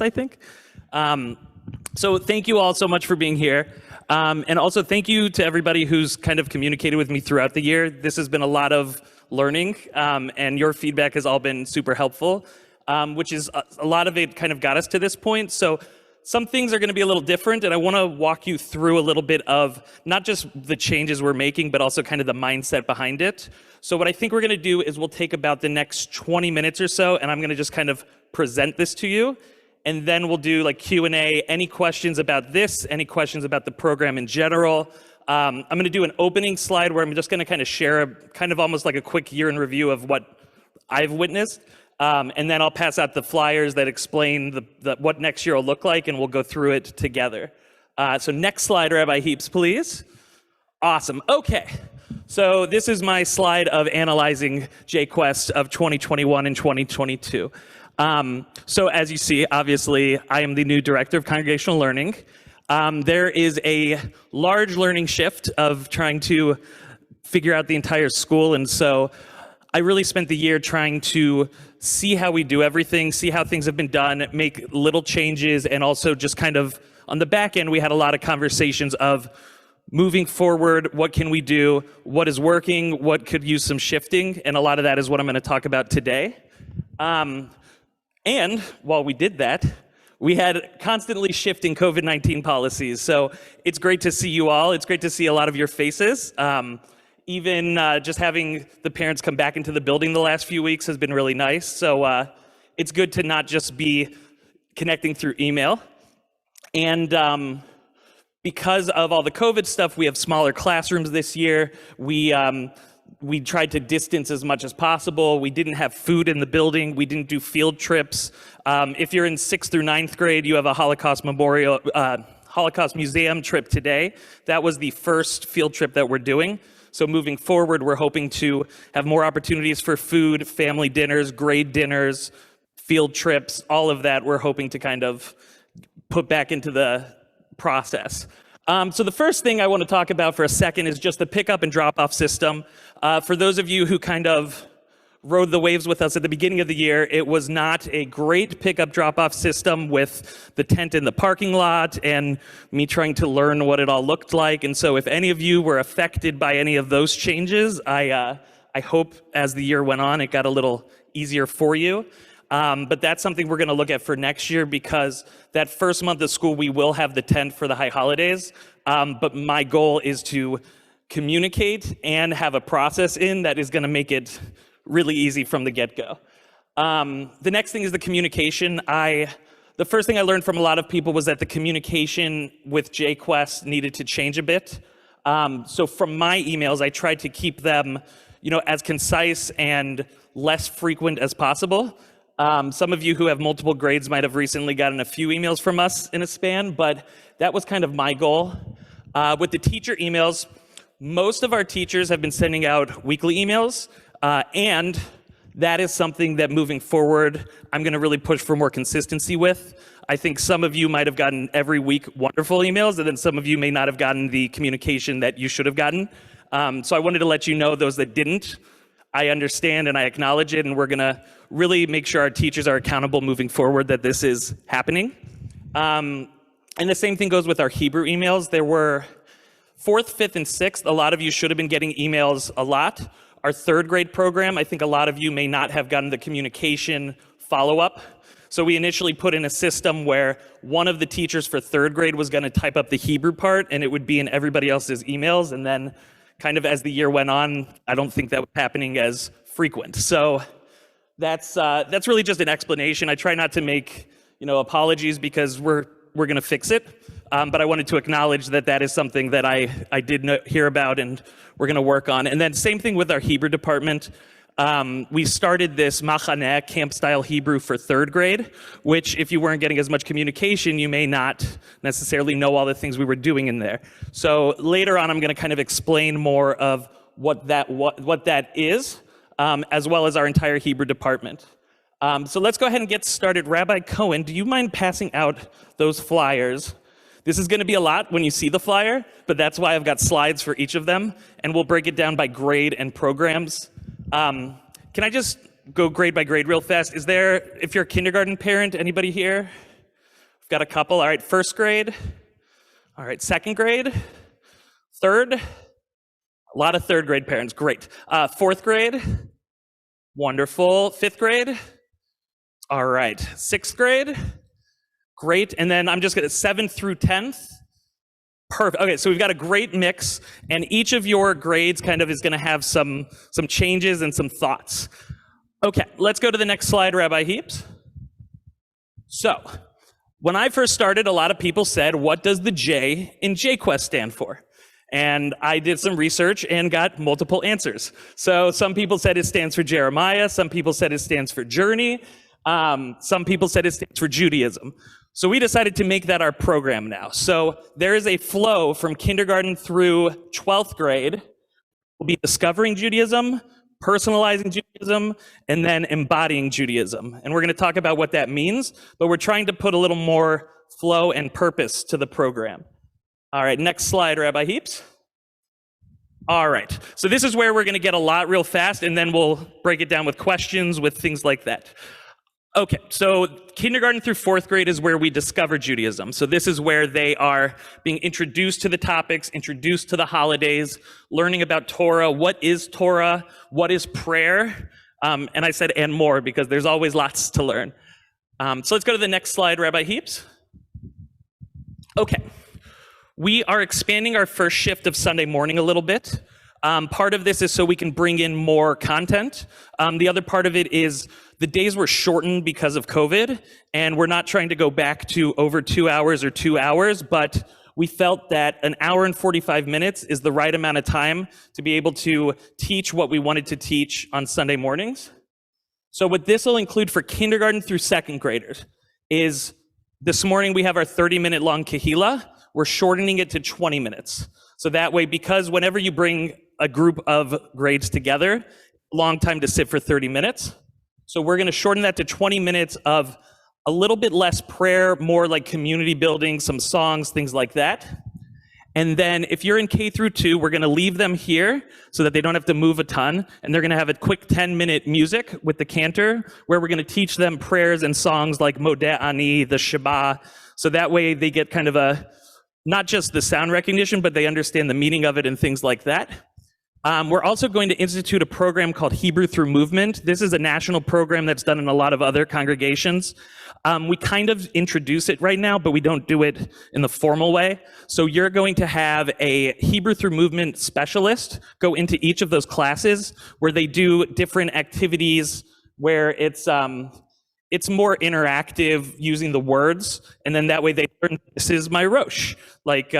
I think. So thank you all so much for being here. And also thank you to everybody who's kind of communicated with me throughout the year. This has been a lot of learning, and your feedback has all been super helpful, which is a lot of it kind of got us to this point. So some things are going to be a little different, and I want to walk you through a little bit of not just the changes we're making, but also kind of the mindset behind it. So what I think we're going to do is we'll take about the next 20 minutes or so, and I'm going to just kind of present this to you. And then we'll do like Q&A, any questions about this, any questions about the program in general. I'm going to do an opening slide where I'm just going to kind of share kind of almost like a quick year in review of what I've witnessed. And then I'll pass out the flyers that explain what next year will look like, and we'll go through it together. So next slide, Rabbi Heaps, please. Awesome. Okay. So this is my slide of analyzing JQuest of 2021 and 2022. So as you see, obviously, I am the new director of Congregational Learning. There is a large learning shift of trying to figure out the entire school, and so I really spent the year trying to see how we do everything, see how things have been done, make little changes, and also just kind of, on the back end, we had a lot of conversations of moving forward, what can we do, what is working, what could use some shifting, and a lot of that is what I'm going to talk about today. And while we did that, we had constantly shifting COVID-19 policies. So it's great to see you all. It's great to see a lot of your faces. Even just having the parents come back into the building the last few weeks has been really nice. So it's good to not just be connecting through email. And because of all the COVID stuff, we have smaller classrooms this year. We tried to distance as much as possible. We didn't have food in the building. We didn't do field trips. If you're in 6th through 9th grade, you have a Holocaust Museum trip today. That was the first field trip that we're doing. So moving forward, we're hoping to have more opportunities for food, family dinners, grade dinners, field trips, all of that we're hoping to kind of put back into the process. So the first thing I want to talk about for a second is just the pickup and drop-off system. For those of you who kind of rode the waves with us at the beginning of the year, it was not a great pickup drop-off system with the tent in the parking lot and me trying to learn what it all looked like. And so if any of you were affected by any of those changes, I hope as the year went on, it got a little easier for you. But that's something we're going to look at for next year, because that first month of school, we will have the tent for the high holidays. But my goal is to communicate and have a process in that is going to make it really easy from the get-go. The next thing is the communication. The first thing I learned from a lot of people was that the communication with JQuest needed to change a bit. So from my emails, I tried to keep them, as concise and less frequent as possible. Some of you who have multiple grades might have recently gotten a few emails from us in a span, but that was kind of my goal. With the teacher emails, most of our teachers have been sending out weekly emails, and that is something that moving forward, I'm going to really push for more consistency with. I think some of you might have gotten every week wonderful emails, and then some of you may not have gotten the communication that you should have gotten. So I wanted to let you know, those that didn't, I understand and I acknowledge it, and we're going to really make sure our teachers are accountable moving forward that this is happening. And the same thing goes with our Hebrew emails. There were 4th, 5th, and 6th. A lot of you should have been getting emails a lot. Our 3rd grade program, I think a lot of you may not have gotten the communication follow-up. So we initially put in a system where one of the teachers for 3rd grade was going to type up the Hebrew part, and it would be in everybody else's emails. And then kind of as the year went on, I don't think that was happening as frequent. So that's really just an explanation. I try not to make apologies, because we're going to fix it. But I wanted to acknowledge that that is something that I did hear about and we're going to work on. And then same thing with our Hebrew department. We started this Machaneh camp-style Hebrew for 3rd grade, which if you weren't getting as much communication, you may not necessarily know all the things we were doing in there. So later on, I'm going to kind of explain more of what that is, as well as our entire Hebrew department. So let's go ahead and get started. Rabbi Cohen, do you mind passing out those flyers? This is going to be a lot when you see the flyer, but that's why I've got slides for each of them, and we'll break it down by grade and programs. Can I just go grade by grade real fast? Is there, if you're a kindergarten parent, anybody here? Got a couple. All right, first grade. All right, second grade. Third. A lot of third grade parents. Great. Fourth grade. Wonderful. Fifth grade. All right. Sixth grade. Great. And then I'm just going to 7th through 10th. Perfect. Okay, so we've got a great mix, and each of your grades kind of is going to have some changes and some thoughts. Okay, let's go to the next slide, Rabbi Heaps. So, when I first started, a lot of people said, what does the J in JQuest stand for? And I did some research and got multiple answers. So some people said it stands for Jeremiah, some people said it stands for Journey, some people said it stands for Judaism. So we decided to make that our program now. So there is a flow from kindergarten through 12th grade. We'll be discovering Judaism, personalizing Judaism, and then embodying Judaism. And we're going to talk about what that means, but we're trying to put a little more flow and purpose to the program. All right, next slide, Rabbi Heaps. All right, so this is where we're going to get a lot real fast, and then we'll break it down with questions, with things like that. Okay, so kindergarten through 4th grade is where we discover Judaism. So this is where they are being introduced to the topics, introduced to the holidays, learning about Torah, what is prayer, and I said and more because there's always lots to learn. So let's go to the next slide, Rabbi Heaps. Okay, we are expanding our first shift of Sunday morning a little bit. Part of this is so we can bring in more content. The other part of it is the days were shortened because of COVID, and we're not trying to go back to over 2 hours or 2 hours, but we felt that an hour and 45 minutes is the right amount of time to be able to teach what we wanted to teach on Sunday mornings. So what this will include for kindergarten through 2nd graders is this morning we have our 30-minute long kahila. We're shortening it to 20 minutes. So that way, because whenever you bring a group of grades together, long time to sit for 30 minutes. So we're going to shorten that to 20 minutes of a little bit less prayer, more like community building, some songs, things like that. And then if you're in K through 2, we're going to leave them here so that they don't have to move a ton. And they're going to have a quick 10-minute music with the cantor where we're going to teach them prayers and songs like Modeh Ani, the Shema. So that way they get kind of not just the sound recognition, but they understand the meaning of it and things like that. We're also going to institute a program called Hebrew Through Movement. This is a national program that's done in a lot of other congregations. We kind of introduce it right now, but we don't do it in the formal way. So you're going to have a Hebrew Through Movement specialist go into each of those classes where they do different activities where it's more interactive using the words, and then that way they learn, this is my Rosh, like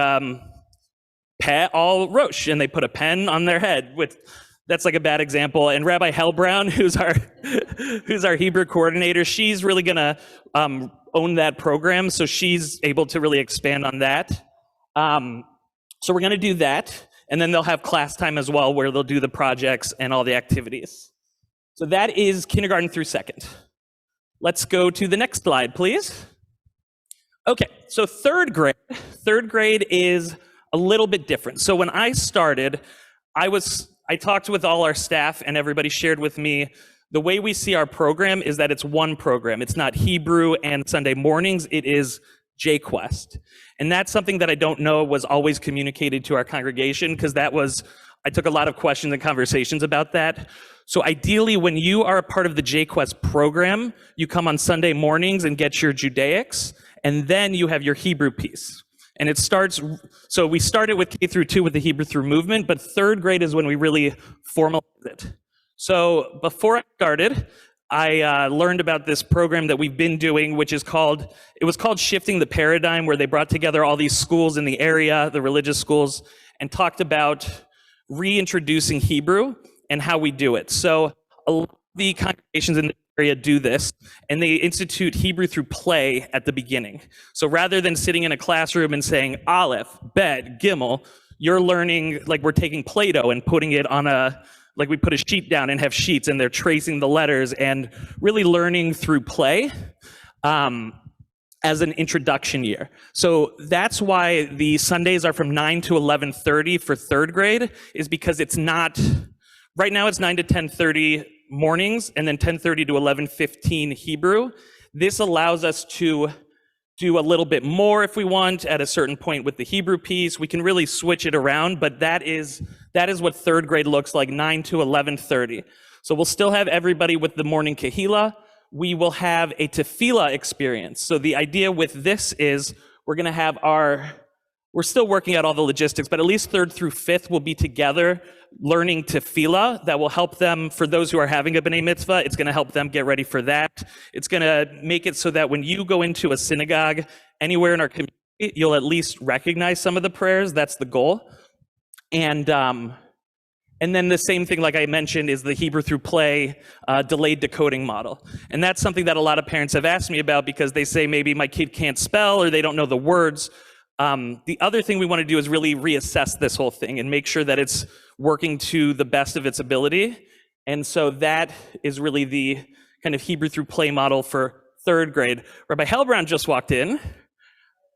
Peh al Rosh, and they put a pen on their head. That's like a bad example. And Rabbi Hellbrown, who's our Hebrew coordinator, she's really gonna own that program, so she's able to really expand on that. So we're gonna do that, and then they'll have class time as well, where they'll do the projects and all the activities. So that is kindergarten through 2nd. Let's go to the next slide, please. Okay, so 3rd grade. 3rd grade is a little bit different. So when I started, I talked with all our staff and everybody shared with me the way we see our program is that it's one program. It's not Hebrew and Sunday mornings, it is JQuest. And that's something that I don't know was always communicated to our congregation because I took a lot of questions and conversations about that. So ideally, when you are a part of the JQuest program, you come on Sunday mornings and get your Judaics, and then you have your Hebrew piece. And it starts, so we started with K through 2 with the Hebrew Through Movement, but 3rd grade is when we really formalize it. So before I started, I learned about this program that we've been doing, which is it was called Shifting the Paradigm, where they brought together all these schools in the area, the religious schools, and talked about reintroducing Hebrew and how we do it. So a lot of the congregations in the area do this, and they institute Hebrew through play at the beginning. So rather than sitting in a classroom and saying Aleph, Bet, Gimel, you're learning like we're taking Play-Doh and putting it on like we put a sheet down and have sheets and they're tracing the letters and really learning through play as an introduction year. So that's why the Sundays are from 9 to 11:30 for 3rd grade, is because it's not, right now it's 9 to 10:30 mornings and then 10:30 to 11:15 Hebrew. This allows us to do a little bit more if we want at a certain point with the Hebrew piece. We can really switch it around, but that is what third grade looks like, 9 to 11:30. So we'll still have everybody with the morning kahila. We will have a tefillah experience. So the idea with this is we're going to have we're still working out all the logistics, but at least 3rd through 5th will be together learning tefillah. That will help them, for those who are having a b'nai mitzvah, it's going to help them get ready for that. It's going to make it so that when you go into a synagogue anywhere in our community, you'll at least recognize some of the prayers. That's the goal. And then the same thing, like I mentioned, is the Hebrew through play delayed decoding model. And that's something that a lot of parents have asked me about because they say maybe my kid can't spell or they don't know the words. The other thing we want to do is really reassess this whole thing and make sure that it's working to the best of its ability. And so that is really the kind of Hebrew through play model for 3rd grade. Rabbi Hellbrown just walked in.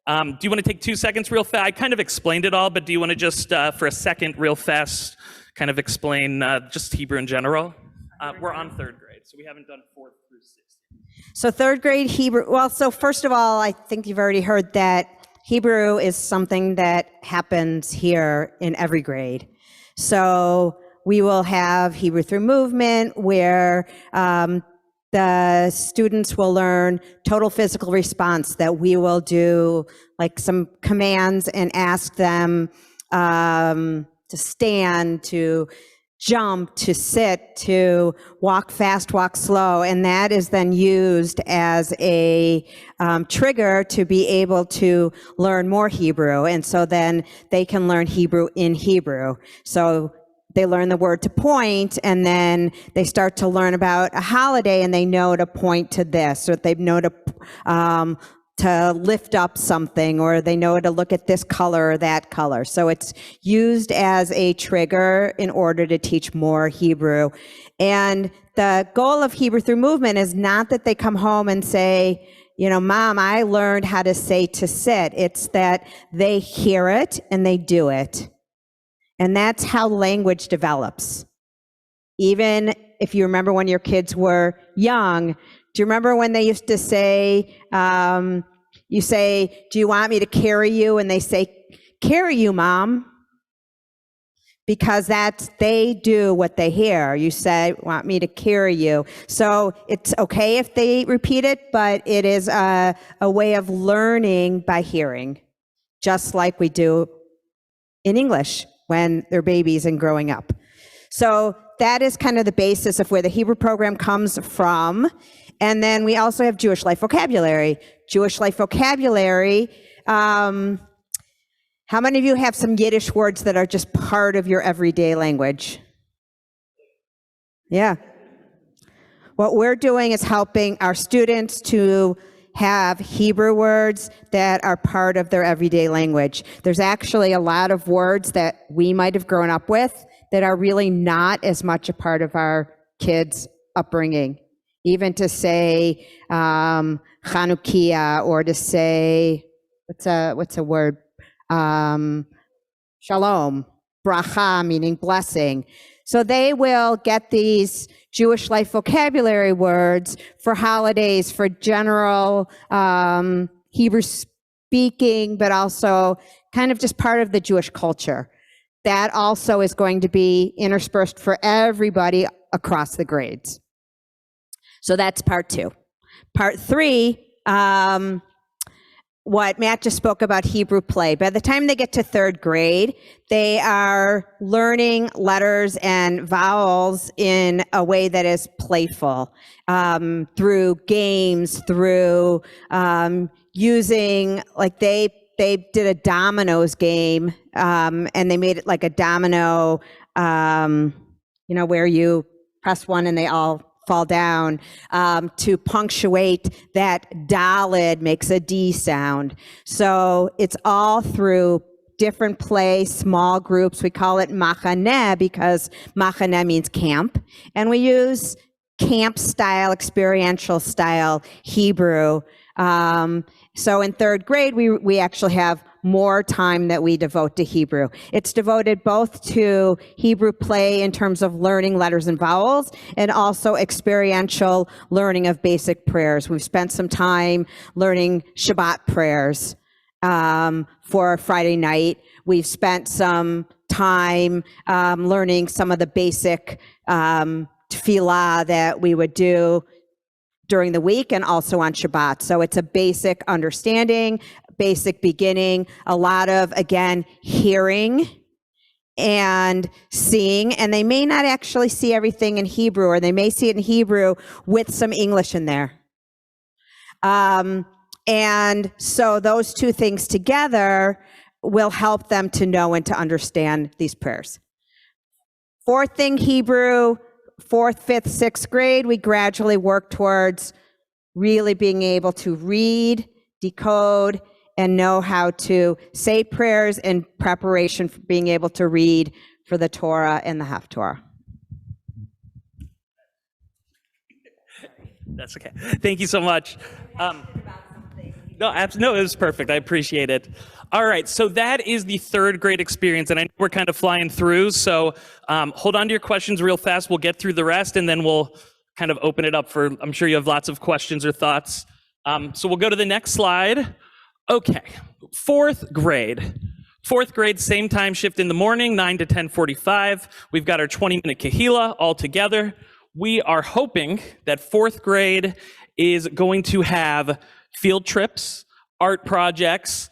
Do you want to take 2 seconds real fast? I kind of explained it all, but do you want to just, for a second, real fast, kind of explain just Hebrew in general? We're on 3rd grade, so we haven't done 4th through 6th. So 3rd grade Hebrew, well, so first of all, I think you've already heard that Hebrew is something that happens here in every grade. So we will have Hebrew through movement where the students will learn total physical response, that we will do like some commands and ask them to stand, to jump, to sit, to walk fast, walk slow, and that is then used as a trigger to be able to learn more Hebrew, and so then they can learn Hebrew in Hebrew. So they learn the word to point, and then they start to learn about a holiday, and they know to point to this, or they know to lift up something, or they know to look at this color or that color. So it's used as a trigger in order to teach more Hebrew. And the goal of Hebrew through movement is not that they come home and say, you know, Mom, I learned how to say to sit. It's that they hear it and they do it. And that's how language develops. Even if you remember when your kids were young, do you remember when they used to say, you say, do you want me to carry you? And they say, carry you, Mom. Because they do what they hear. You say, want me to carry you. So it's okay if they repeat it, but it is a way of learning by hearing, just like we do in English when they're babies and growing up. So that is kind of the basis of where the Hebrew program comes from. And then we also have Jewish life vocabulary. Jewish life vocabulary, how many of you have some Yiddish words that are just part of your everyday language? Yeah. What we're doing is helping our students to have Hebrew words that are part of their everyday language. There's actually a lot of words that we might have grown up with that are really not as much a part of our kids' upbringing. Even to say Chanukia, or to say, what's a word? Shalom, bracha, meaning blessing. So they will get these Jewish life vocabulary words for holidays, for general Hebrew speaking, but also kind of just part of the Jewish culture. That also is going to be interspersed for everybody across the grades. So that's part 2. Part 3, what Matt just spoke about, Hebrew play. By the time they get to 3rd grade, they are learning letters and vowels in a way that is playful, through games, through using, like they did a dominoes game, and they made it like a domino, where you press one and they all fall down, to punctuate that Daled makes a D sound. So it's all through different play, small groups. We call it machaneh because machaneh means camp. And we use camp style, experiential style Hebrew. So in 3rd grade, we actually have more time that we devote to Hebrew. It's devoted both to Hebrew play in terms of learning letters and vowels, and also experiential learning of basic prayers. We've spent some time learning Shabbat prayers for Friday night. We've spent some time learning some of the basic tefillah that we would do during the week and also on Shabbat. So it's a basic understanding, basic beginning, a lot of, again, hearing and seeing, and they may not actually see everything in Hebrew, or they may see it in Hebrew with some English in there. And so those two things together will help them to know and to understand these prayers. Fourth thing, Hebrew, 4th, 5th, 6th grade, we gradually work towards really being able to read, decode, and know how to say prayers in preparation for being able to read for the Torah and the Haftorah. That's okay. Thank you so much. No, it was perfect. I appreciate it. All right, so that is the 3rd grade experience, and I know we're kind of flying through, so hold on to your questions real fast. We'll get through the rest, and then we'll kind of open it up for, I'm sure you have lots of questions or thoughts. So we'll go to the next slide. Okay, 4th grade. 4th grade, same time shift in the morning, 9 to 10:45. We've got our 20-minute kahila all together. We are hoping that 4th grade is going to have field trips, art projects,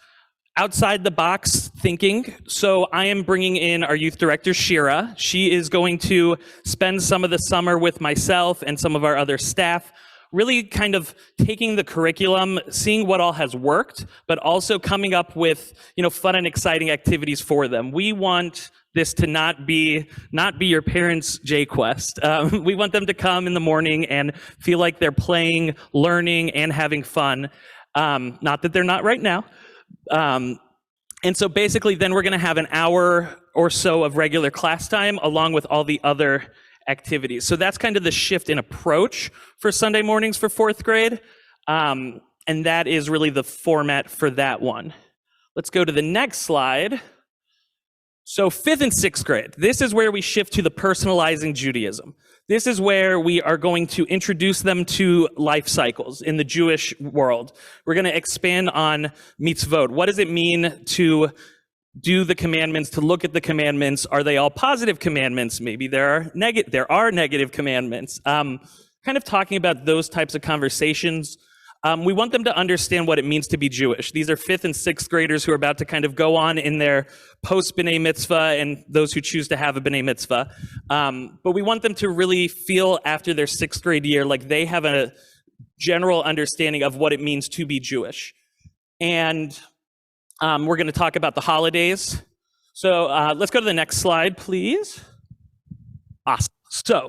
outside the box thinking. So I am bringing in our youth director, Shira. She is going to spend some of the summer with myself and some of our other staff, really kind of taking the curriculum, seeing what all has worked, but also coming up with, fun and exciting activities for them. We want this to not be your parents' J-Quest. We want them to come in the morning and feel like they're playing, learning, and having fun. Not that they're not right now. And so basically then we're going to have an hour or so of regular class time along with all the other activities. So that's kind of the shift in approach for Sunday mornings for 4th grade. And that is really the format for that one. Let's go to the next slide. So 5th and 6th grade, this is where we shift to the personalizing Judaism. This is where we are going to introduce them to life cycles in the Jewish world. We're going to expand on mitzvot. What does it mean to do the commandments, to look at the commandments? Are they all positive commandments? Maybe there are negative commandments. Kind of talking about those types of conversations. We want them to understand what it means to be Jewish. These are 5th and 6th graders who are about to kind of go on in their post-B'nai Mitzvah and those who choose to have a B'nai Mitzvah. But we want them to really feel after their 6th grade year like they have a general understanding of what it means to be Jewish. And we're going to talk about the holidays. So let's go to the next slide, please. Awesome. So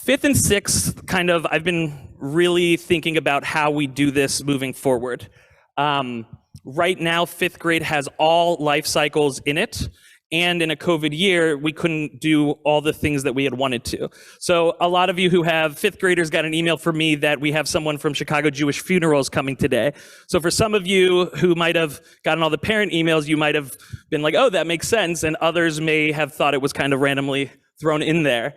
5th and 6th, I've been really thinking about how we do this moving forward. Right now, 5th grade has all life cycles in it. And in a COVID year, we couldn't do all the things that we had wanted to. So a lot of you who have 5th graders got an email from me that we have someone from Chicago Jewish Funerals coming today. So for some of you who might have gotten all the parent emails, you might have been like, oh, that makes sense. And others may have thought it was kind of randomly thrown in there.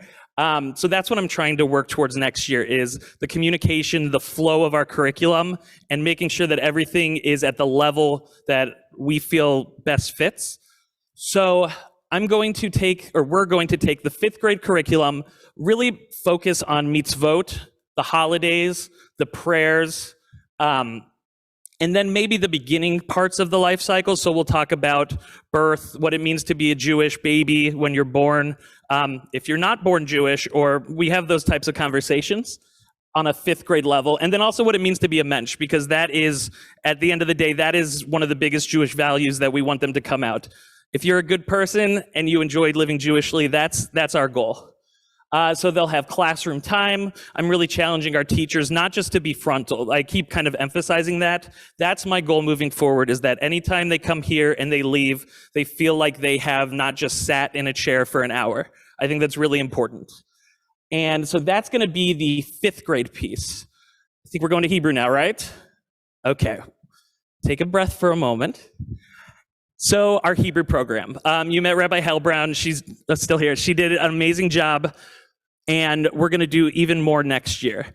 So that's what I'm trying to work towards next year is the communication, the flow of our curriculum, and making sure that everything is at the level that we feel best fits. So we're going to take the 5th grade curriculum, really focus on mitzvot, the holidays, the prayers, and then maybe the beginning parts of the life cycle. So we'll talk about birth, what it means to be a Jewish baby when you're born. If you're not born Jewish, or we have those types of conversations on a 5th grade level. And then also what it means to be a mensch, because that is, at the end of the day, that is one of the biggest Jewish values that we want them to come out. If you're a good person and you enjoyed living Jewishly, that's our goal. So they'll have classroom time. I'm really challenging our teachers not just to be frontal. I keep kind of emphasizing that. That's my goal moving forward, is that anytime they come here and they leave, they feel like they have not just sat in a chair for an hour. I think that's really important. And so that's going to be the 5th grade piece. I think we're going to Hebrew now, right? Okay. Take a breath for a moment. So our Hebrew program. You met Rabbi Hellbrown. She's still here. She did an amazing job, and we're going to do even more next year.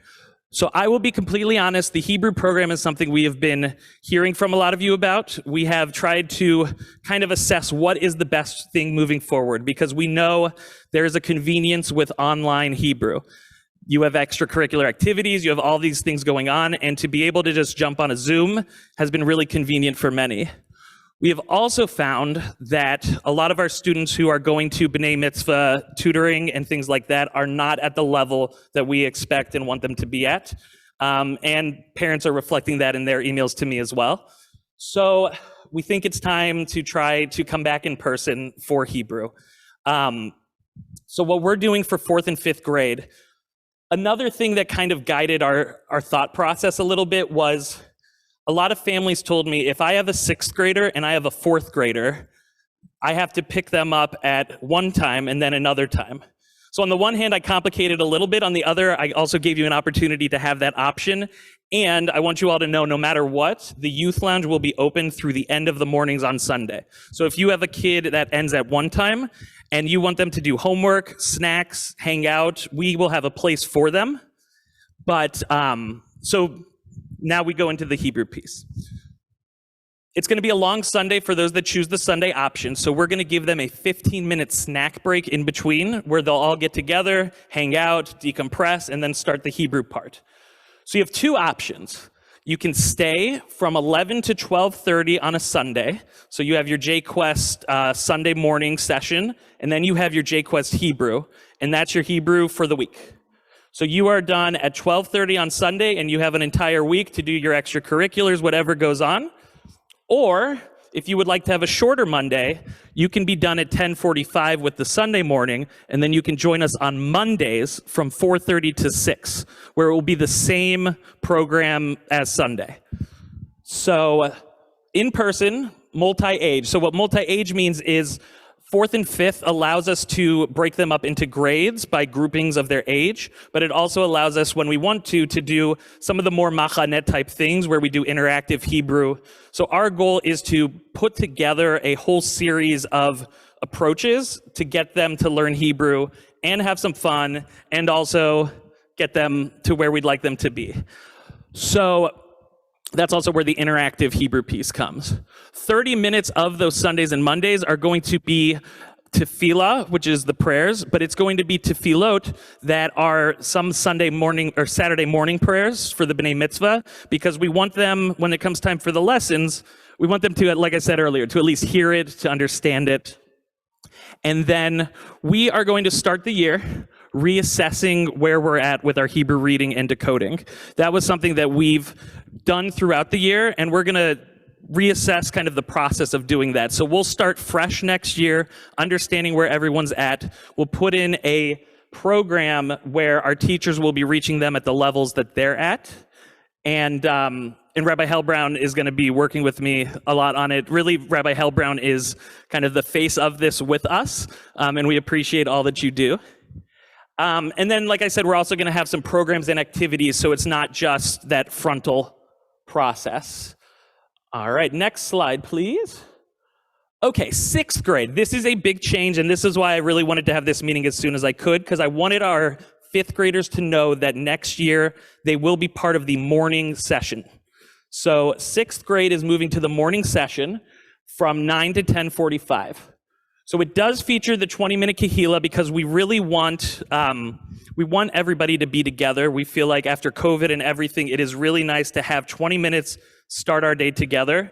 So I will be completely honest, the Hebrew program is something we have been hearing from a lot of you about. We have tried to kind of assess what is the best thing moving forward, because we know there is a convenience with online Hebrew. You have extracurricular activities, you have all these things going on, and to be able to just jump on a Zoom has been really convenient for many. We have also found that a lot of our students who are going to B'nai Mitzvah tutoring and things like that are not at the level that we expect and want them to be at. And parents are reflecting that in their emails to me as well. So we think it's time to try to come back in person for Hebrew. So what we're doing for 4th and 5th grade, another thing that kind of guided our thought process a little bit was a lot of families told me, if I have a 6th grader and I have a 4th grader, I have to pick them up at one time and then another time. So on the one hand, I complicated a little bit. On the other, I also gave you an opportunity to have that option. And I want you all to know, no matter what, the youth lounge will be open through the end of the mornings on Sunday. So if you have a kid that ends at one time and you want them to do homework, snacks, hang out, we will have a place for them. But so now we go into the Hebrew piece. It's going to be a long Sunday for those that choose the Sunday option. So we're going to give them a 15-minute snack break in between where they'll all get together, hang out, decompress, and then start the Hebrew part. So you have two options. You can stay from 11 to 12:30 on a Sunday. So you have your JQuest Sunday morning session, and then you have your JQuest Hebrew, and that's your Hebrew for the week. So you are done at 12:30 on Sunday, and you have an entire week to do your extracurriculars, whatever goes on. Or if you would like to have a shorter Monday, you can be done at 10:45 with the Sunday morning, and then you can join us on Mondays from 4:30 to 6, where it will be the same program as Sunday. So in person, multi-age. So what multi-age means is 4th and 5th allows us to break them up into grades by groupings of their age, but it also allows us, when we want to do some of the more machanet type things where we do interactive Hebrew. So our goal is to put together a whole series of approaches to get them to learn Hebrew and have some fun, and also get them to where we'd like them to be. So that's also where the interactive Hebrew piece comes. 30 minutes of those Sundays and Mondays are going to be tefillah, which is the prayers, but it's going to be tefillot that are some Sunday morning or Saturday morning prayers for the B'nai Mitzvah, because we want them, when it comes time for the lessons, we want them to, like I said earlier, to at least hear it, to understand it. And then we are going to start the year reassessing where we're at with our Hebrew reading and decoding. That was something that we've done throughout the year, and we're going to reassess kind of the process of doing that. So we'll start fresh next year, understanding where everyone's at. We'll put in a program where our teachers will be reaching them at the levels that they're at. And Rabbi Hellbrown is going to be working with me a lot on it. Really, Rabbi Hellbrown is kind of the face of this with us, and we appreciate all that you do. And then, like I said, we're also going to have some programs and activities, so it's not just that frontal process. All right, next slide, please. Okay, 6th grade. This is a big change, and this is why I really wanted to have this meeting as soon as I could, because I wanted our 5th graders to know that next year they will be part of the morning session. So 6th grade is moving to the morning session from 9 to 10:45. So it does feature the 20-minute kahila because we really want everybody to be together. We feel like after COVID and everything, it is really nice to have 20 minutes start our day together.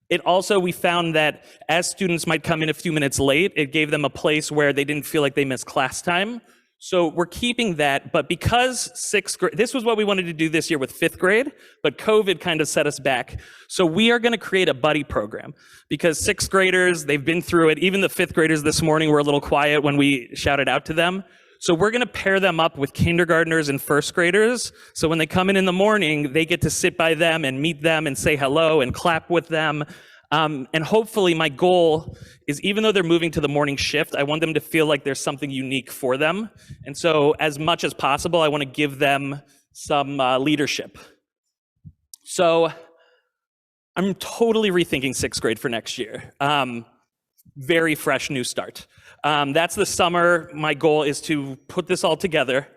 It also, we found that as students might come in a few minutes late, it gave them a place where they didn't feel like they missed class time. So we're keeping that, but because 6th grade, this was what we wanted to do this year with 5th grade, but COVID kind of set us back. So we are going to create a buddy program because 6th graders, they've been through it. Even the 5th graders this morning were a little quiet when we shouted out to them. So we're going to pair them up with kindergartners and 1st graders. So when they come in the morning, they get to sit by them and meet them and say hello and clap with them. And hopefully my goal is, even though they're moving to the morning shift, I want them to feel like there's something unique for them. And so as much as possible, I want to give them some leadership. So I'm totally rethinking sixth grade for next year. Very fresh new start. That's the summer. My goal is to put this all together.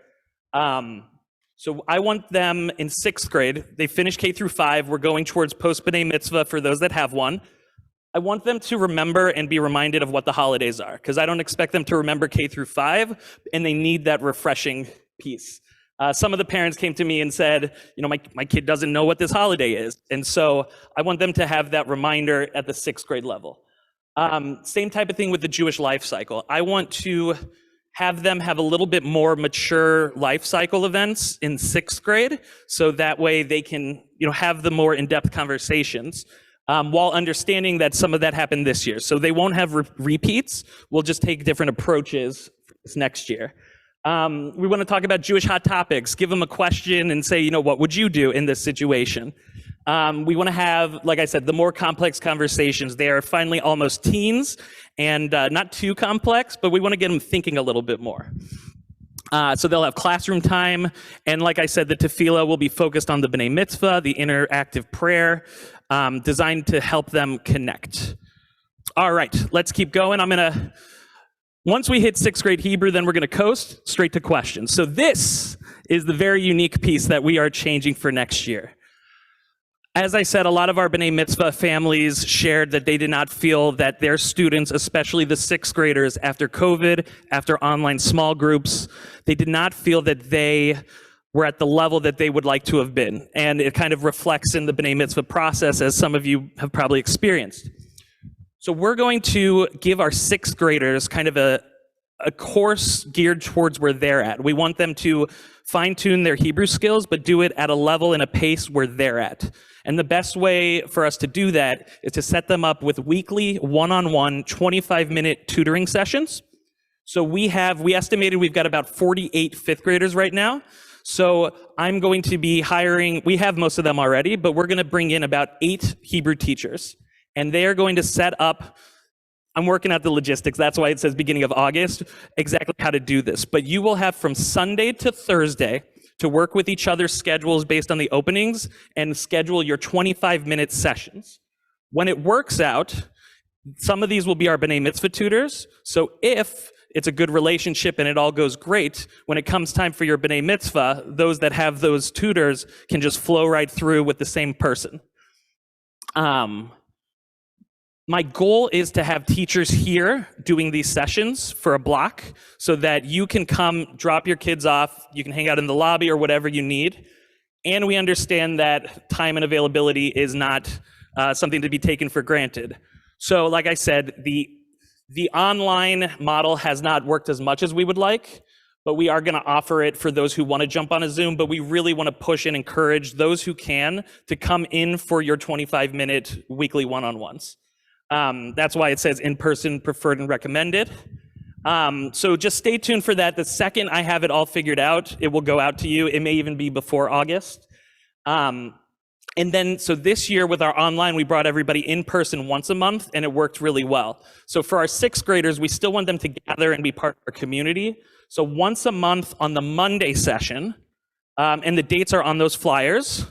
So I want them in sixth grade. They finish K through 5. We're going towards post-B'nai Mitzvah for those that have one. I want them to remember and be reminded of what the holidays are, because I don't expect them to remember K through 5, and they need that refreshing piece. Some of the parents came to me and said, my kid doesn't know what this holiday is. And so I want them to have that reminder at the sixth grade level. Same type of thing with the Jewish life cycle. I want to have them have a little bit more mature life cycle events in sixth grade, so that way they can have the more in-depth conversations, while understanding that some of that happened this year. So they won't have repeats. We'll just take different approaches this next year. We want to talk about Jewish hot topics, give them a question and say, what would you do in this situation? We want to have, like I said, the more complex conversations. They are finally almost teens, and not too complex, but we want to get them thinking a little bit more. So they'll have classroom time, and like I said, the tefillah will be focused on the B'nai Mitzvah, the interactive prayer, designed to help them connect. All right, let's keep going. Once we hit sixth grade Hebrew, then we're going to coast straight to questions. So this is the very unique piece that we are changing for next year. As I said, a lot of our B'nai Mitzvah families shared that they did not feel that their students, especially the sixth graders, after COVID, after online small groups, they did not feel that they were at the level that they would like to have been. And it kind of reflects in the B'nai Mitzvah process, as some of you have probably experienced. So we're going to give our sixth graders kind of a course geared towards where they're at. We want them to fine-tune their Hebrew skills, but do it at a level and a pace where they're at. And the best way for us to do that is to set them up with weekly, one-on-one, 25-minute tutoring sessions. So we estimated we've got about 48 fifth graders right now. So I'm going to be hiring, we have most of them already, but we're going to bring in about 8 Hebrew teachers. And they are going to set up, I'm working out the logistics, that's why it says beginning of August, exactly how to do this. But you will have from Sunday to Thursday to work with each other's schedules based on the openings and schedule your 25-minute sessions. When it works out, some of these will be our B'nai Mitzvah tutors. So if it's a good relationship and it all goes great, when it comes time for your B'nai Mitzvah, those that have those tutors can just flow right through with the same person. My goal is to have teachers here doing these sessions for a block so that you can come drop your kids off, you can hang out in the lobby or whatever you need. And we understand that time and availability is not something to be taken for granted. So like I said, the online model has not worked as much as we would like, but we are going to offer it for those who want to jump on a Zoom, but we really want to push and encourage those who can to come in for your 25-minute weekly one-on-ones. That's why it says in-person preferred and recommended. So just stay tuned for that. The second I have it all figured out, it will go out to you. It may even be before August. And then, so this year with our online, we brought everybody in person once a month, and it worked really well. So for our sixth graders, we still want them to gather and be part of our community. So once a month on the Monday session, and the dates are on those flyers,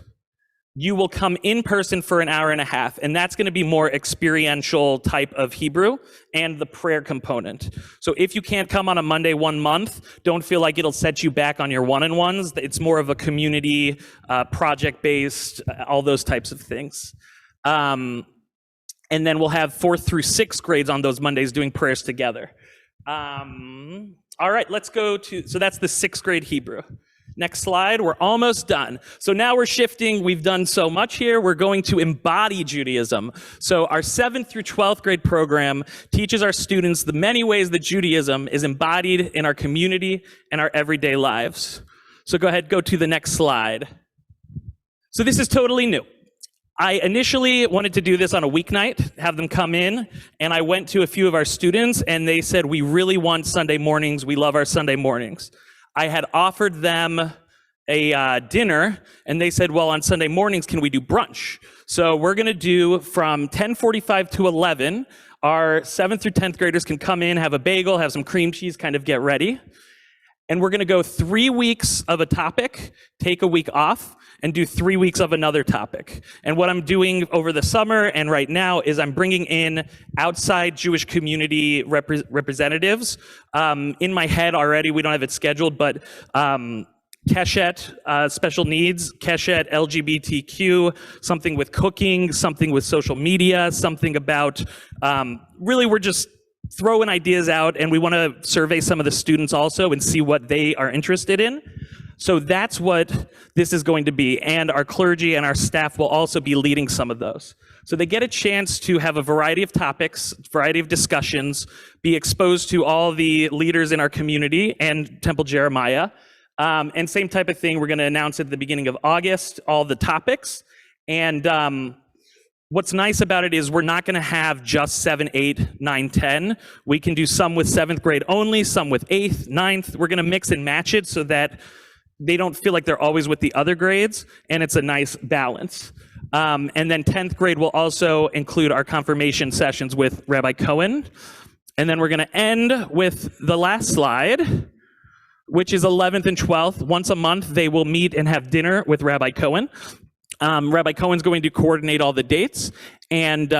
you will come in person for an hour and a half, and that's going to be more experiential type of Hebrew and the prayer component. So if you can't come on a Monday 1 month, don't feel like it'll set you back on your one-on-ones. It's more of a community, project-based, all those types of things. And then we'll have 4th through 6th grades on those Mondays doing prayers together. All right, let's go to, so that's the 6th grade Hebrew. Next slide, we're almost done. So now we're shifting, we've done so much here, we're going to embody Judaism. So our 7th through 12th grade program teaches our students the many ways that Judaism is embodied in our community and our everyday lives. So go ahead, go to the next slide. So this is totally new. I initially wanted to do this on a weeknight, have them come in, and I went to a few of our students and they said, we really want Sunday mornings, we love our Sunday mornings. I had offered them a dinner, and they said, well, on Sunday mornings, can we do brunch? So we're going to do from 10:45 to 11. Our 7th through 10th graders can come in, have a bagel, have some cream cheese, kind of get ready. And we're going to go 3 weeks of a topic, take a week off, and do 3 weeks of another topic. And what I'm doing over the summer and right now is I'm bringing in outside Jewish community representatives. In my head already, we don't have it scheduled, but Keshet, special needs, Keshet, LGBTQ, something with cooking, something with social media, something about, really we're just throwing ideas out, and we want to survey some of the students also and see what they are interested in. So that's what this is going to be, and our clergy and our staff will also be leading some of those. So they get a chance to have a variety of topics, variety of discussions, be exposed to all the leaders in our community and Temple Jeremiah. And same type of thing, we're going to announce at the beginning of August all the topics. And what's nice about it is we're not going to have just 7, 8, 9, 10. We can do some with 7th grade only, some with 8th, 9th. We're going to mix and match it so that they don't feel like they're always with the other grades, and it's a nice balance. And then 10th grade will also include our confirmation sessions with Rabbi Cohen. And then we're going to end with the last slide, which is 11th and 12th. Once a month, they will meet and have dinner with Rabbi Cohen. Rabbi Cohen's going to coordinate all the dates, and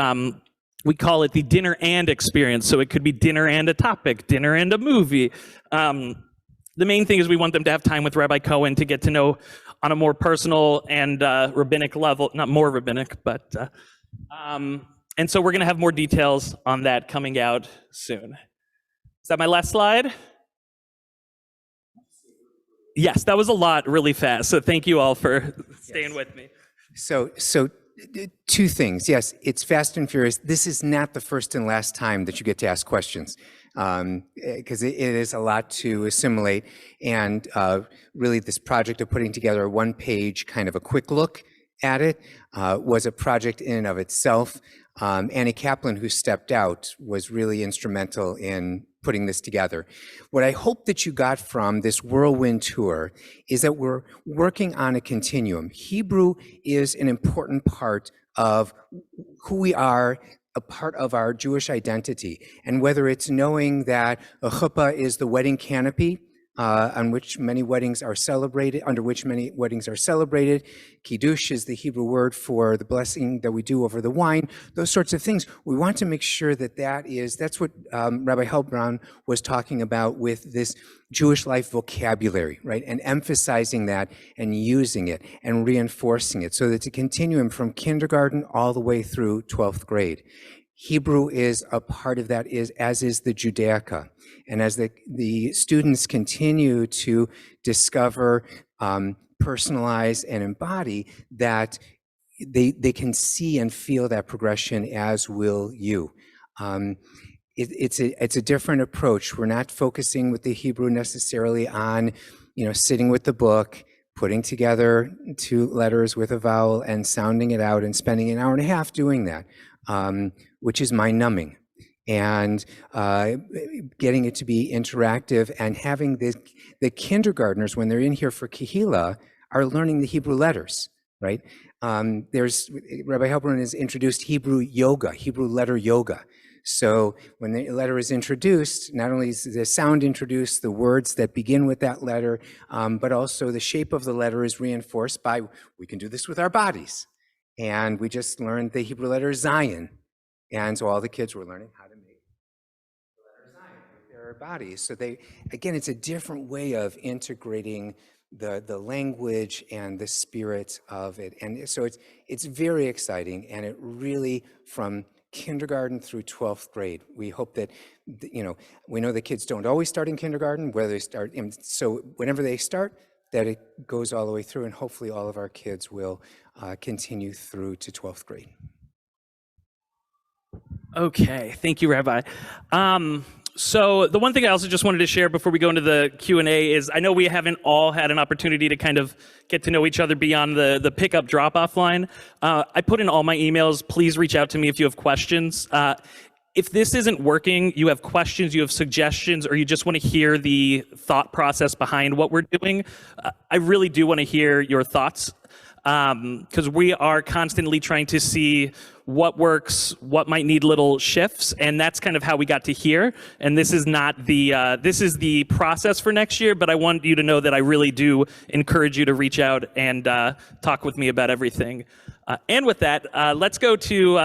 we call it the dinner and experience. So it could be dinner and a topic, dinner and a movie. The main thing is we want them to have time with Rabbi Cohen to get to know on a more personal and rabbinic level, not more rabbinic, but, and so we're going to have more details on that coming out soon. Is that my last slide? Yes, that was a lot really fast. So thank you all for staying with me. So two things. Yes, it's fast and furious. This is not the first and last time that you get to ask questions, because it is a lot to assimilate. And really this project of putting together a one-page kind of a quick look at it was a project in and of itself. Annie Kaplan, who stepped out, was really instrumental in putting this together. What I hope that you got from this whirlwind tour is that we're working on a continuum. Hebrew is an important part of who we are, a part of our Jewish identity. And whether it's knowing that a chuppah is the wedding canopy on which many weddings are celebrated, under which many weddings are celebrated. Kiddush is the Hebrew word for the blessing that we do over the wine, those sorts of things. We want to make sure that that's what Rabbi Hellbraun was talking about with this Jewish life vocabulary, right? And emphasizing that and using it and reinforcing it so that it's a continuum from kindergarten all the way through 12th grade. Hebrew is a part of that, as is the Judaica. And as the students continue to discover, personalize, and embody that, they can see and feel that progression, as will you. It's a different approach. We're not focusing with the Hebrew necessarily on, sitting with the book, putting together 2 letters with a vowel and sounding it out and spending an hour and a half doing that, which is mind-numbing. And getting it to be interactive and having the kindergartners, when they're in here for Kehillah, are learning the Hebrew letters, right? Rabbi Hellbraun has introduced Hebrew yoga, Hebrew letter yoga. So when the letter is introduced, not only is the sound introduced, the words that begin with that letter, but also the shape of the letter is reinforced by, we can do this with our bodies. And we just learned the Hebrew letter Zion. And so all the kids were learning how to make the letter Zion with their bodies. So again, it's a different way of integrating the language and the spirit of it. And so it's very exciting, and it really, from kindergarten through 12th grade, we hope that, we know the kids don't always start in kindergarten, where they start, so whenever they start, that it goes all the way through, and hopefully all of our kids will continue through to 12th grade. Okay, thank you, Rabbi. So the one thing I also just wanted to share before we go into the Q&A is, I know we haven't all had an opportunity to kind of get to know each other beyond the pickup drop-off line. I put in all my emails. Please reach out to me if you have questions. If this isn't working, you have questions, you have suggestions, or you just want to hear the thought process behind what we're doing, I really do want to hear your thoughts. because we are constantly trying to see what works, what might need little shifts, and that's kind of how we got to here. And this is not the this is the process for next year, but I want you to know that I really do encourage you to reach out and talk with me about everything. And with that, let's go to